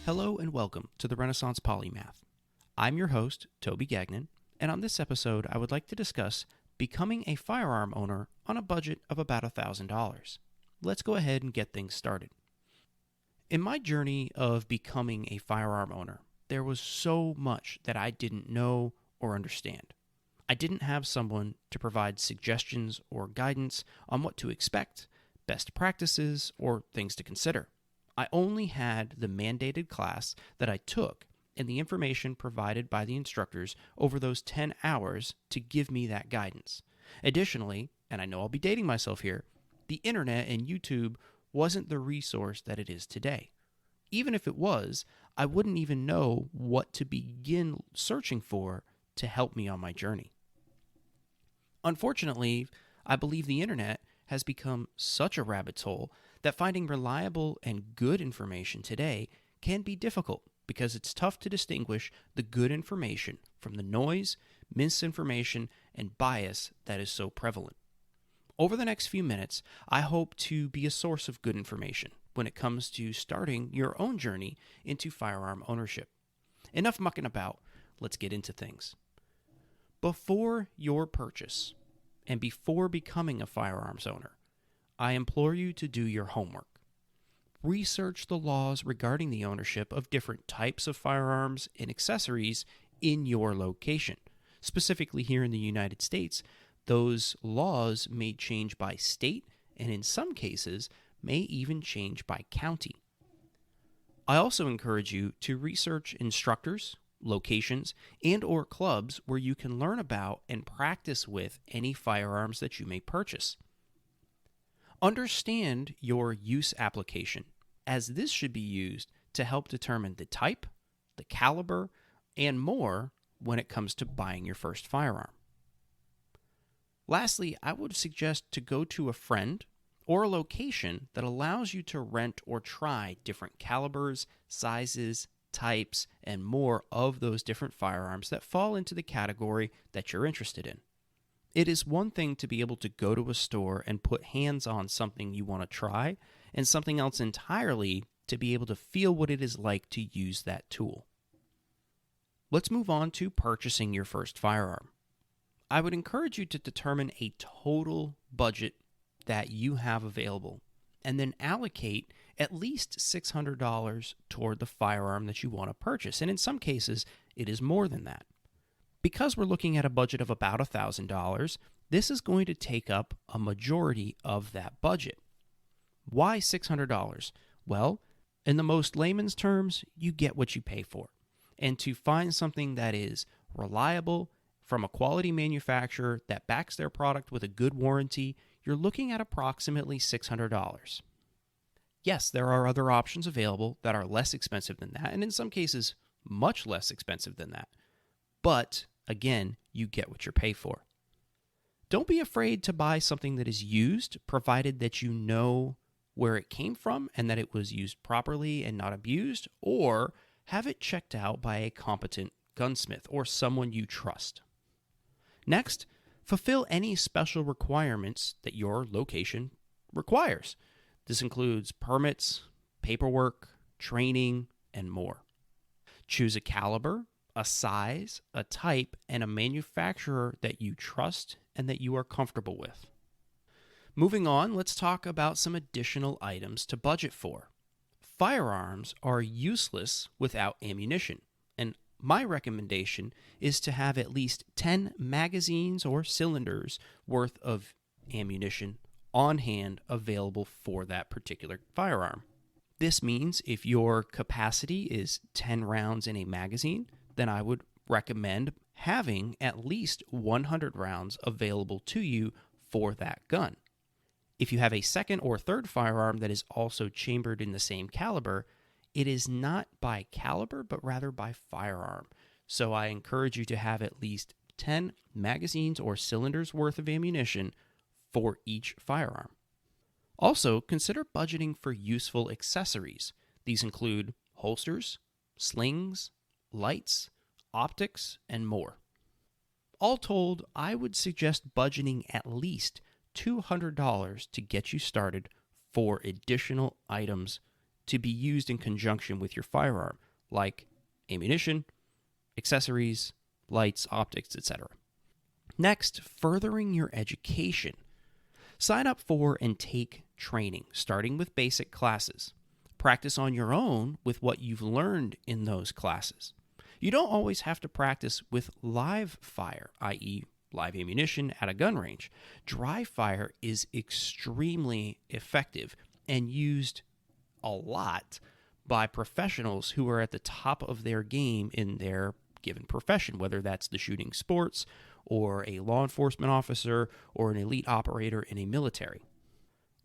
Hello and welcome to the Renaissance Polymath. I'm your host, Toby Gagnon, and on this episode I would like to discuss becoming a firearm owner on a budget of about $1,000. Let's go ahead and get things started. In my journey of becoming a firearm owner, there was so much that I didn't know or understand. I didn't have someone to provide suggestions or guidance on what to expect, best practices, or things to consider. I only had the mandated class that I took and the information provided by the instructors over those 10 hours to give me that guidance. Additionally, and I know I'll be dating myself here, the internet and YouTube wasn't the resource that it is today. Even if it was, I wouldn't even know what to begin searching for to help me on my journey. Unfortunately, I believe the internet has become such a rabbit hole that finding reliable and good information today can be difficult because it's tough to distinguish the good information from the noise, misinformation, and bias that is so prevalent. Over the next few minutes, I hope to be a source of good information when it comes to starting your own journey into firearm ownership. Enough mucking about, let's get into things. Before your purchase and before becoming a firearms owner, I implore you to do your homework. Research the laws regarding the ownership of different types of firearms and accessories in your location. Specifically here in the United States, those laws may change by state and in some cases may even change by county. I also encourage you to research instructors, locations, and or clubs where you can learn about and practice with any firearms that you may purchase. Understand your use application, as this should be used to help determine the type, the caliber, and more when it comes to buying your first firearm. Lastly, I would suggest to go to a friend or a location that allows you to rent or try different calibers, sizes, types, and more of those different firearms that fall into the category that you're interested in. It is one thing to be able to go to a store and put hands on something you want to try, and something else entirely to be able to feel what it is like to use that tool. Let's move on to purchasing your first firearm. I would encourage you to determine a total budget that you have available, and then allocate at least $600 toward the firearm that you want to purchase, and in some cases, it is more than that. Because we're looking at a budget of about $1,000, this is going to take up a majority of that budget. Why $600? Well, in the most layman's terms, you get what you pay for. And to find something that is reliable, from a quality manufacturer that backs their product with a good warranty, you're looking at approximately $600. Yes, there are other options available that are less expensive than that, and in some cases, much less expensive than that. But again, you get what you pay for. Don't be afraid to buy something that is used, provided that you know where it came from and that it was used properly and not abused, or have it checked out by a competent gunsmith or someone you trust. Next, fulfill any special requirements that your location requires. This includes permits, paperwork, training, and more. Choose a caliber, a size, a type, and a manufacturer that you trust and that you are comfortable with. Moving on, let's talk about some additional items to budget for. Firearms are useless without ammunition, and my recommendation is to have at least 10 magazines or cylinders worth of ammunition on hand available for that particular firearm. This means if your capacity is 10 rounds in a magazine, then I would recommend having at least 100 rounds available to you for that gun. If you have a second or third firearm that is also chambered in the same caliber, it is not by caliber, but rather by firearm. So I encourage you to have at least 10 magazines or cylinders worth of ammunition for each firearm. Also, consider budgeting for useful accessories. These include holsters, slings, lights, optics, and more. All told, I would suggest budgeting at least $200 to get you started for additional items to be used in conjunction with your firearm, like ammunition, accessories, lights, optics, etc. Next, furthering your education. Sign up for and take training, starting with basic classes. Practice on your own with what you've learned in those classes. You don't always have to practice with live fire, i.e., live ammunition at a gun range. Dry fire is extremely effective and used a lot by professionals who are at the top of their game in their given profession, whether that's the shooting sports or a law enforcement officer or an elite operator in a military.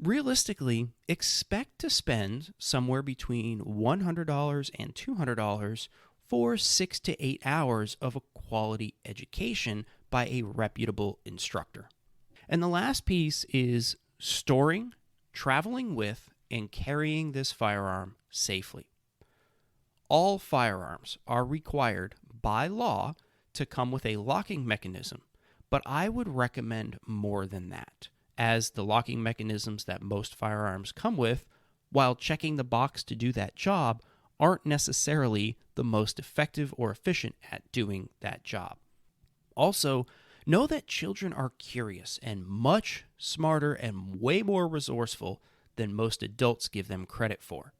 Realistically, expect to spend somewhere between $100 and $200 for 6 to 8 hours of a quality education by a reputable instructor. And the last piece is storing, traveling with, and carrying this firearm safely. All firearms are required by law to come with a locking mechanism, but I would recommend more than that, as the locking mechanisms that most firearms come with, while checking the box to do that job, aren't necessarily the most effective or efficient at doing that job. Also, know that children are curious and much smarter and way more resourceful than most adults give them credit for.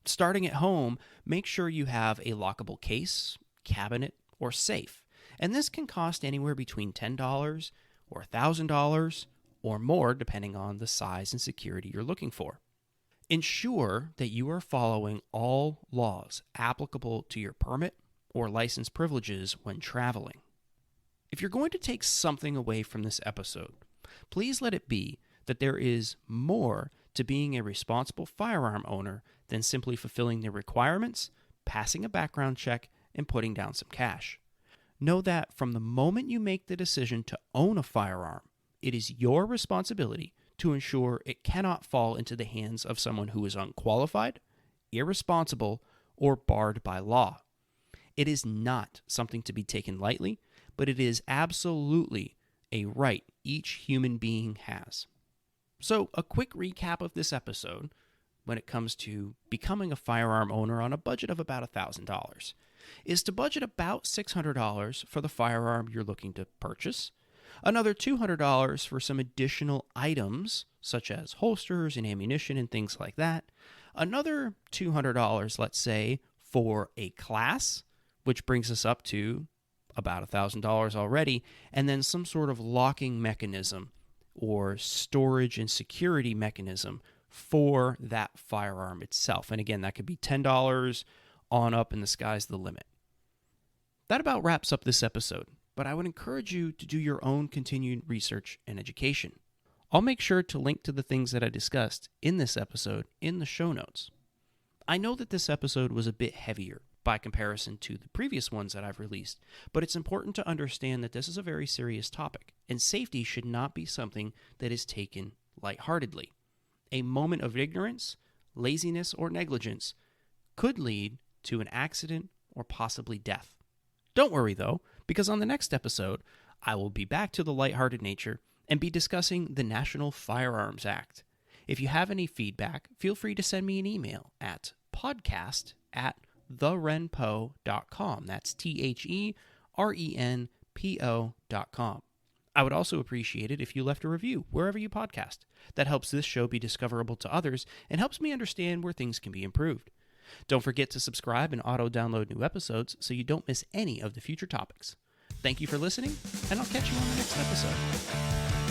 Starting at home, make sure you have a lockable case, cabinet, or safe, and this can cost anywhere between $10 or $1,000 or more depending on the size and security you're looking for. Ensure that you are following all laws applicable to your permit or license privileges when traveling. If you're going to take something away from this episode, please let it be that there is more to being a responsible firearm owner than simply fulfilling the requirements, passing a background check, and putting down some cash. Know that from the moment you make the decision to own a firearm, it is your responsibility to ensure it cannot fall into the hands of someone who is unqualified, irresponsible, or barred by law. It is not something to be taken lightly, but it is absolutely a right each human being has. So, a quick recap of this episode when it comes to becoming a firearm owner on a budget of about $1,000 is to budget about $600 for the firearm you're looking to purchase, another $200 for some additional items such as holsters and ammunition and things like that, another $200, let's say, for a class, which brings us up to about $1,000 already, and then some sort of locking mechanism or storage and security mechanism for that firearm itself. And again, that could be $10 on up, and the sky's the limit. That about wraps up this episode, but I would encourage you to do your own continued research and education. I'll make sure to link to the things that I discussed in this episode in the show notes. I know that this episode was a bit heavier by comparison to the previous ones that I've released, but it's important to understand that this is a very serious topic, and safety should not be something that is taken lightheartedly. A moment of ignorance, laziness, or negligence could lead to an accident or possibly death. Don't worry though, because on the next episode, I will be back to the lighthearted nature and be discussing the National Firearms Act. If you have any feedback, feel free to send me an email at podcast@therenpo.com. That's THERENPO.com. I would also appreciate it if you left a review wherever you podcast. That helps this show be discoverable to others and helps me understand where things can be improved. Don't forget to subscribe and auto-download new episodes so you don't miss any of the future topics. Thank you for listening, and I'll catch you on the next episode.